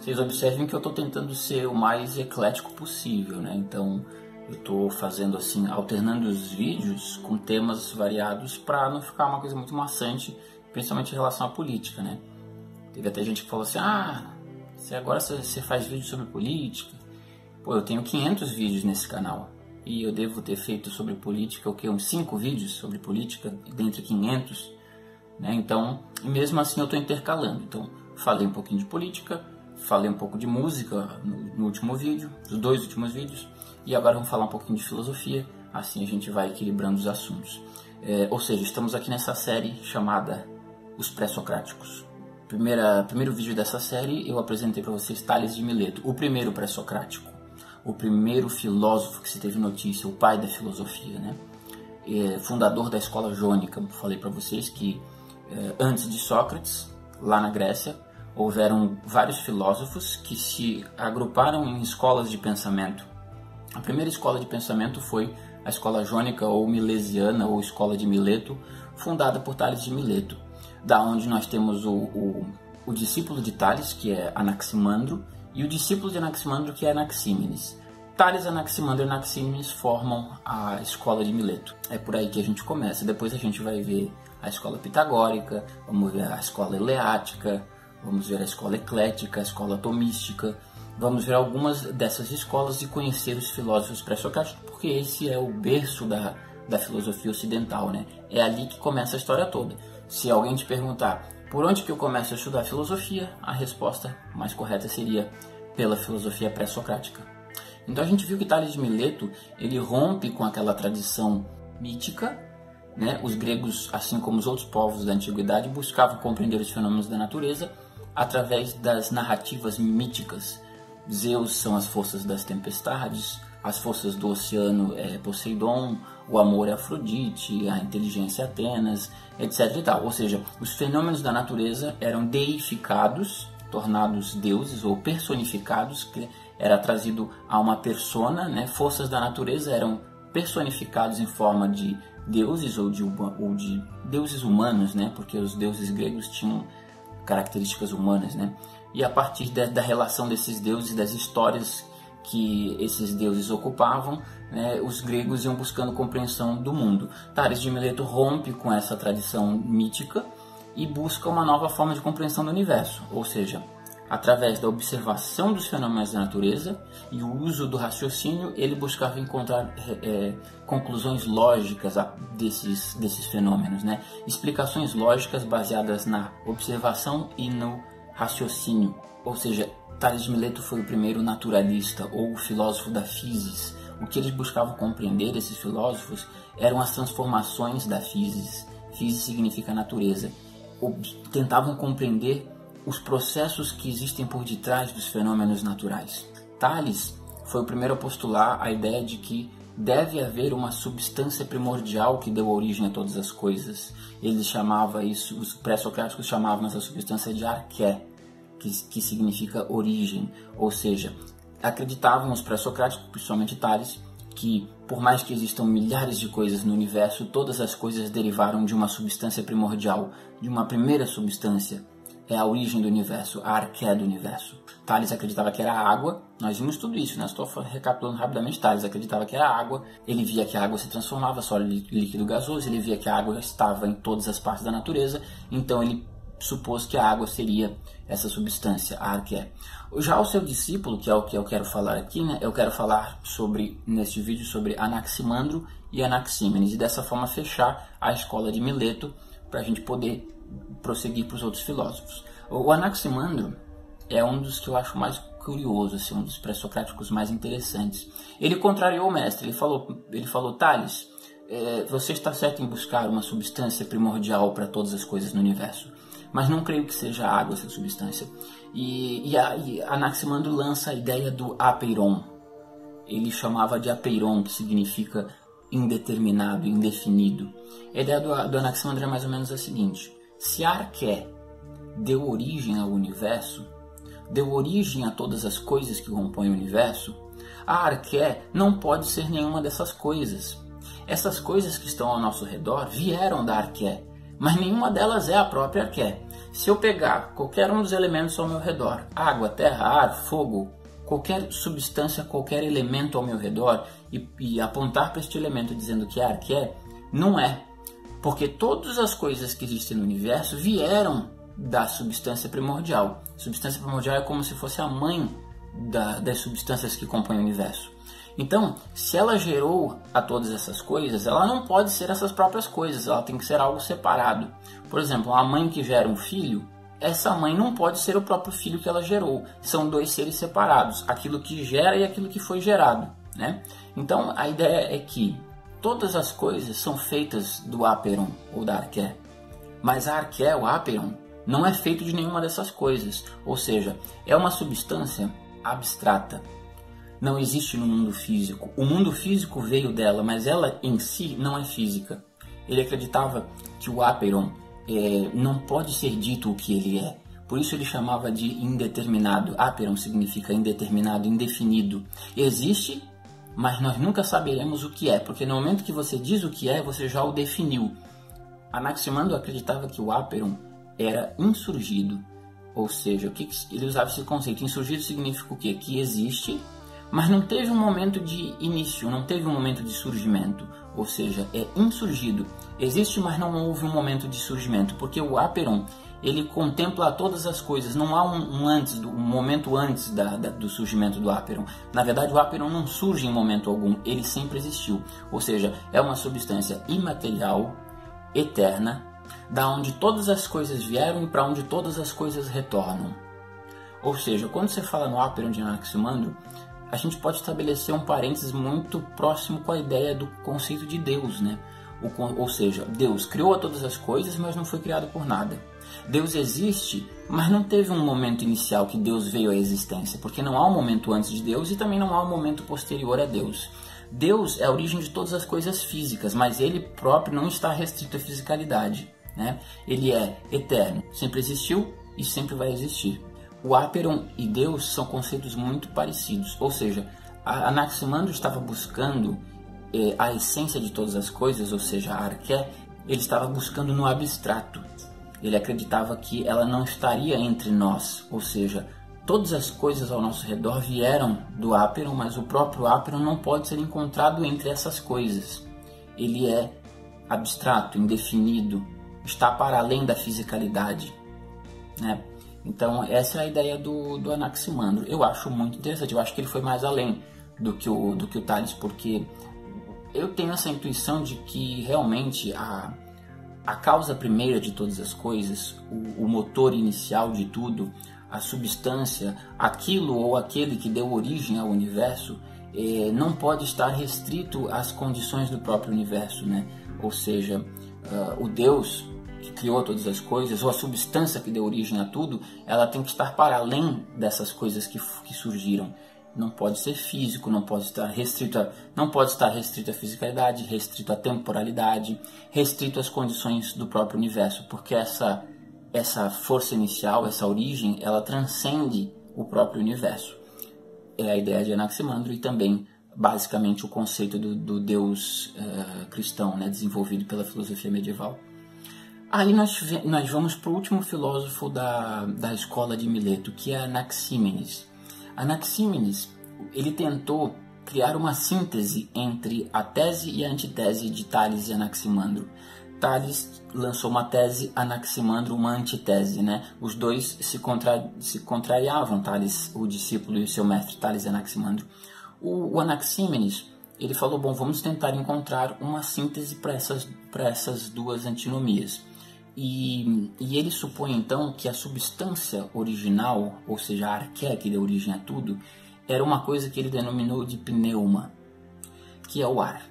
vocês observem que eu estou tentando ser o mais eclético possível, né? Então eu estou fazendo assim, alternando os vídeos com temas variados para não ficar uma coisa muito maçante, principalmente em relação à política, né? Teve até gente que falou assim, agora você faz vídeo sobre política. Pô, eu tenho 500 vídeos nesse canal e eu devo ter feito sobre política, uns 5 vídeos sobre política, dentre 500, né? Então, mesmo assim eu estou intercalando. Então, falei um pouquinho de política, falei um pouco de música no último vídeo, os 2 últimos vídeos, e agora vamos falar um pouquinho de filosofia, assim a gente vai equilibrando os assuntos. Ou seja, estamos aqui nessa série chamada Os Pré-Socráticos. Primeiro vídeo dessa série eu apresentei para vocês Tales de Mileto, o primeiro pré-socrático, o primeiro filósofo que se teve notícia, o pai da filosofia, né? Fundador da escola jônica. Falei para vocês que antes de Sócrates, lá na Grécia, houveram vários filósofos que se agruparam em escolas de pensamento. A primeira escola de pensamento foi a escola jônica ou milesiana, ou escola de Mileto, fundada por Tales de Mileto, da onde nós temos o discípulo de Tales, que é Anaximandro, e o discípulo de Anaximandro, que é Anaxímenes. Tales, Anaximandro e Anaxímenes formam a escola de Mileto. É por aí que a gente começa. Depois a gente vai ver a escola pitagórica, vamos ver a escola eleática, vamos ver a escola eclética, a escola tomística. Vamos ver algumas dessas escolas e conhecer os filósofos pré-socráticos, porque esse é o berço da filosofia ocidental, né? É ali que começa a história toda. Se alguém te perguntar por onde que eu começo a estudar filosofia, a resposta mais correta seria pela filosofia pré-socrática. Então a gente viu que Tales de Mileto, ele rompe com aquela tradição mítica, né? Os gregos, assim como os outros povos da antiguidade, buscavam compreender os fenômenos da natureza através das narrativas míticas. Zeus são as forças das tempestades, as forças do oceano é Poseidon, o amor é Afrodite, a inteligência é Atenas, etc. e tal. Ou seja, os fenômenos da natureza eram deificados, tornados deuses ou personificados, que era trazido a uma persona, né? Forças da natureza eram personificados em forma de deuses ou de deuses humanos, né? Porque os deuses gregos tinham características humanas, né? E a partir da relação desses deuses, das histórias que esses deuses ocupavam, né, os gregos iam buscando compreensão do mundo. Tales de Mileto rompe com essa tradição mítica e busca uma nova forma de compreensão do universo, ou seja, através da observação dos fenômenos da natureza e o uso do raciocínio, ele buscava encontrar conclusões lógicas desses fenômenos, né? Explicações lógicas baseadas na observação e no raciocínio. Ou seja, Tales de Mileto foi o primeiro naturalista ou filósofo da physis. O que eles buscavam compreender, esses filósofos, eram as transformações da physis. Physis significa natureza. Tentavam compreender os processos que existem por detrás dos fenômenos naturais. Tales foi o primeiro a postular a ideia de que deve haver uma substância primordial que deu origem a todas as coisas. Eles chamavam isso, os pré-socráticos chamavam essa substância de arché, que significa origem. Ou seja, acreditavam os pré-socráticos, principalmente Tales, que por mais que existam milhares de coisas no universo, todas as coisas derivaram de uma substância primordial, de uma primeira substância. É a origem do universo, a arqué do universo. Tales acreditava que era a água, nós vimos tudo isso, né? Estou recapitulando rapidamente. Tales acreditava que era a água, ele via que a água se transformava, sólido, líquido, gasoso, ele via que a água estava em todas as partes da natureza, então ele supôs que a água seria essa substância, a arqué. Já o seu discípulo, que é o que eu quero falar aqui, né? Eu quero falar neste vídeo sobre Anaximandro e Anaxímenes, e dessa forma fechar a escola de Mileto, para a gente poder prosseguir para os outros filósofos. O Anaximandro é um dos que eu acho mais curioso, assim, um dos pré-socráticos mais interessantes. Ele contrariou o mestre, ele falou Tales, você está certo em buscar uma substância primordial para todas as coisas no universo, mas não creio que seja a água essa substância. E Anaximandro lança a ideia do apeiron. Ele chamava de apeiron, que significa indeterminado, indefinido. A ideia do Anaximandro é mais ou menos a seguinte: se a arqué deu origem ao universo, deu origem a todas as coisas que compõem o universo, a arqué não pode ser nenhuma dessas coisas. Essas coisas que estão ao nosso redor vieram da arqué, mas nenhuma delas é a própria arqué. Se eu pegar qualquer um dos elementos ao meu redor, água, terra, ar, fogo, qualquer substância, qualquer elemento ao meu redor e apontar para este elemento dizendo que é arqué, não é. Porque todas as coisas que existem no universo vieram da substância primordial. Substância primordial é como se fosse a mãe das substâncias que compõem o universo. Então, se ela gerou a todas essas coisas, ela não pode ser essas próprias coisas, ela tem que ser algo separado. Por exemplo, a mãe que gera um filho, essa mãe não pode ser o próprio filho que ela gerou. São dois seres separados, aquilo que gera e aquilo que foi gerado, né? Então, a ideia é que todas as coisas são feitas do Aperon ou da Arqué, mas a Arqué, o Aperon, não é feito de nenhuma dessas coisas, ou seja, é uma substância abstrata. Não existe no mundo físico. O mundo físico veio dela, mas ela em si não é física. Ele acreditava que o Aperon não pode ser dito o que ele é. Por isso ele chamava de indeterminado. Aperon significa indeterminado, indefinido. Existe, mas nós nunca saberemos o que é, porque no momento que você diz o que é, você já o definiu. Anaximandro acreditava que o Aperon era insurgido, ou seja, ele usava esse conceito. Insurgido significa o quê? Que existe, mas não teve um momento de início, não teve um momento de surgimento, ou seja, é insurgido. Existe, mas não houve um momento de surgimento, porque o Aperon, ele contempla todas as coisas, não há um momento antes do surgimento do Aperon. Na verdade, o Aperon não surge em momento algum, ele sempre existiu, ou seja, é uma substância imaterial, eterna, da onde todas as coisas vieram e para onde todas as coisas retornam. Ou seja, quando você fala no Aperon de Anaximandro, a gente pode estabelecer um parênteses muito próximo com a ideia do conceito de Deus, né? Ou seja, Deus criou todas as coisas, mas não foi criado por nada. Deus existe, mas não teve um momento inicial que Deus veio à existência, porque não há um momento antes de Deus e também não há um momento posterior a Deus. Deus é a origem de todas as coisas físicas, mas ele próprio não está restrito à fisicalidade, né? Ele é eterno, sempre existiu e sempre vai existir. O Aperon e Deus são conceitos muito parecidos, ou seja, Anaximandro estava buscando a essência de todas as coisas, ou seja, a Arqué, ele estava buscando no abstrato. Ele acreditava que ela não estaria entre nós, ou seja, todas as coisas ao nosso redor vieram do Aperon, mas o próprio Aperon não pode ser encontrado entre essas coisas. Ele é abstrato, indefinido, está para além da fisicalidade, né? Então essa é a ideia do Anaximandro. Eu acho muito interessante, eu acho que ele foi mais além do que o Tales, porque eu tenho essa intuição de que realmente a causa primeira de todas as coisas, o motor inicial de tudo, a substância, aquilo ou aquele que deu origem ao universo, não pode estar restrito às condições do próprio universo, né? Ou seja, o Deus que criou todas as coisas, ou a substância que deu origem a tudo, ela tem que estar para além dessas coisas que surgiram. Não pode ser físico, não pode estar restrito à fisicalidade, restrito à temporalidade, restrito às condições do próprio universo, porque essa força inicial, essa origem, ela transcende o próprio universo. É a ideia de Anaximandro e também, basicamente, o conceito do Deus cristão, né, desenvolvido pela filosofia medieval. Aí nós vamos para o último filósofo da escola de Mileto, que é Anaxímenes. Anaxímenes, ele tentou criar uma síntese entre a tese e a antitese de Tales e Anaximandro. Tales lançou uma tese, Anaximandro uma antitese, né? Os dois se contrariavam, Tales, o discípulo e seu mestre, Tales e Anaximandro. O Anaxímenes, ele falou, bom, vamos tentar encontrar uma síntese para essas duas antinomias. E ele supõe então que a substância original, ou seja, a arqué que deu origem a tudo, era uma coisa que ele denominou de pneuma, que é o ar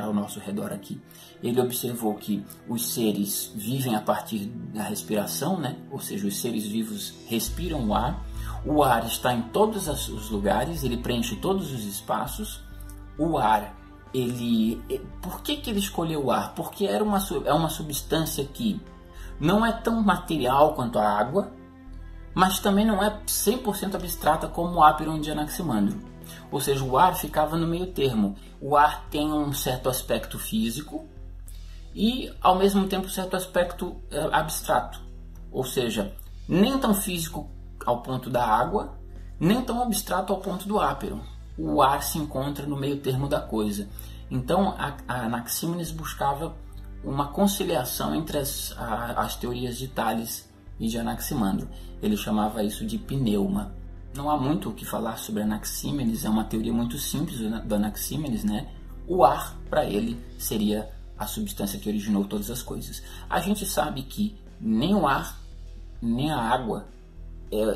ao nosso redor aqui. Ele observou que os seres vivem a partir da respiração, né? Ou seja, os seres vivos respiram o ar está em todos os lugares, ele preenche todos os espaços. O ar, por que ele escolheu o ar? Porque é uma substância que não é tão material quanto a água, mas também não é 100% abstrata como o Aperon de Anaximandro. Ou seja, o ar ficava no meio termo. O ar tem um certo aspecto físico e, ao mesmo tempo, um certo aspecto abstrato. ou seja, nem tão físico ao ponto da água, nem tão abstrato ao ponto do ápero. O ar se encontra no meio termo da coisa. Então a Anaxímenes buscava uma conciliação entre as teorias de Tales e de Anaximandro. Ele chamava isso de pneuma. Não há muito o que falar sobre Anaxímenes, é uma teoria muito simples do Anaxímenes, né? O ar, para ele, seria a substância que originou todas as coisas. A gente sabe que nem o ar, nem a água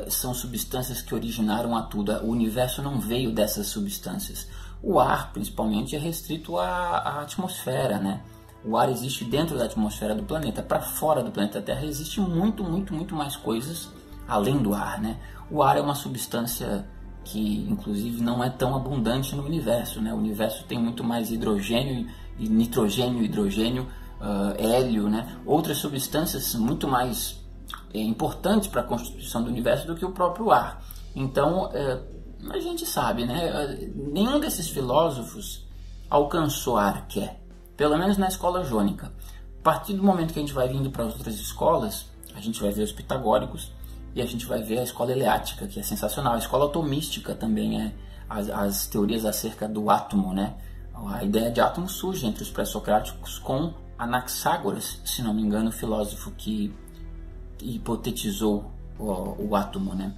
são substâncias que originaram a tudo. O universo não veio dessas substâncias. O ar, principalmente, é restrito à atmosfera, né? O ar existe dentro da atmosfera do planeta. Para fora do planeta Terra existe muito mais coisas além do ar, né? O ar é uma substância que, inclusive, não é tão abundante no universo, né? O universo tem muito mais hidrogênio, nitrogênio, hidrogênio, hélio, né? Outras substâncias muito mais importantes para a constituição do universo do que o próprio ar. Então, a gente sabe, né? Nenhum desses filósofos alcançou a arqué, pelo menos na escola jônica. A partir do momento que a gente vai vindo para as outras escolas, a gente vai ver os pitagóricos e a gente vai ver a escola eleática, que é sensacional. A escola atomística também as teorias acerca do átomo, né? A ideia de átomo surge entre os pré-socráticos com Anaxágoras, se não me engano, o filósofo que hipotetizou o átomo, né?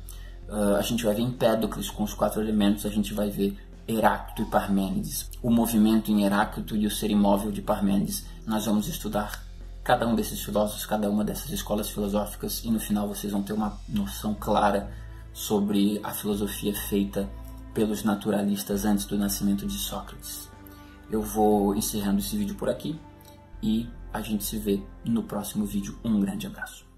A gente vai ver Empédocles com os 4 elementos, a gente vai ver Heráclito e Parmênides, o movimento em Heráclito e o ser imóvel de Parmênides. Nós vamos estudar cada um desses filósofos, cada uma dessas escolas filosóficas, e no final vocês vão ter uma noção clara sobre a filosofia feita pelos naturalistas antes do nascimento de Sócrates. Eu vou encerrando esse vídeo por aqui e a gente se vê no próximo vídeo. Um grande abraço.